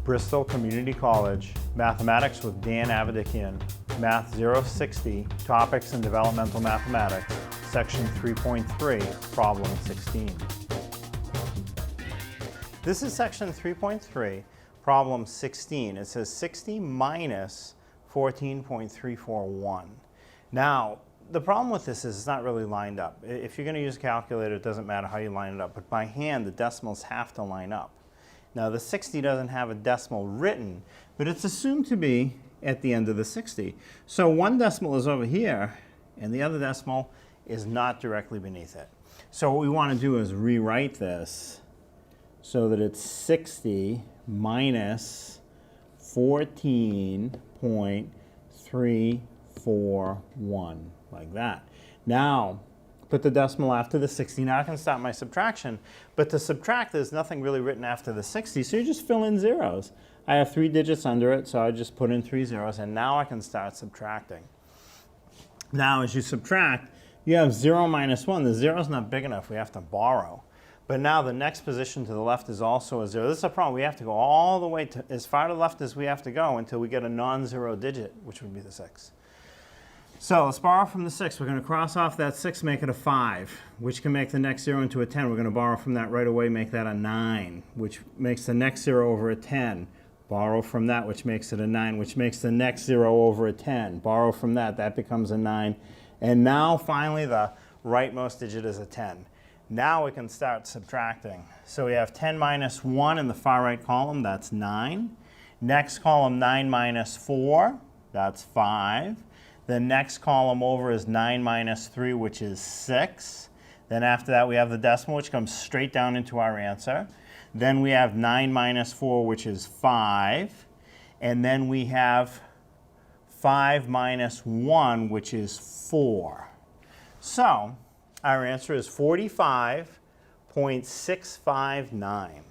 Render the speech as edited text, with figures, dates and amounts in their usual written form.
Bristol Community College, Mathematics with Dan Avedikian, Math 060, Topics in Developmental Mathematics, Section 3.3, Problem 16. This is Section 3.3, Problem 16. It says 60 minus 14.341. Now, the problem with this is it's not really lined up. If you're going to use a calculator, it doesn't matter how you line it up, but by hand, the decimals have to line up. Now, the 60 doesn't have a decimal written, but it's assumed to be at the end of the 60. So one decimal is over here, and the other decimal is not directly beneath it. So what we want to do is rewrite this so that it's 60 minus 14.341, like that. Now, put the decimal after the 60. Now I can start my subtraction. But to subtract, there's nothing really written after the 60, so you just fill in zeros. I have 3 digits under it, so I just put in 3 zeros, and now I can start subtracting. Now, as you subtract, you have 0 minus 1. The 0 is not big enough. We have to borrow. But now the next position to the left is also a 0. This is a problem. We have to go all the way to as far to the left as we have to go until we get a non-zero digit, which would be the 6. So let's borrow from the 6. We're going to cross off that 6, make it a 5, which can make the next 0 into a 10. We're going to borrow from that right away, make that a 9, which makes the next 0 over a 10. Borrow from that, which makes it a 9, which makes the next 0 over a 10. Borrow from that, that becomes a 9. And now, finally, the rightmost digit is a 10. Now we can start subtracting. So we have 10 minus 1 in the far right column, that's 9. Next column, 9 minus 4, that's 5. The next column over is 9 minus 3, which is 6. Then after that, we have the decimal, which comes straight down into our answer. Then we have 9 minus 4, which is 5. And then we have 5 minus 1, which is 4. So our answer is 45.659.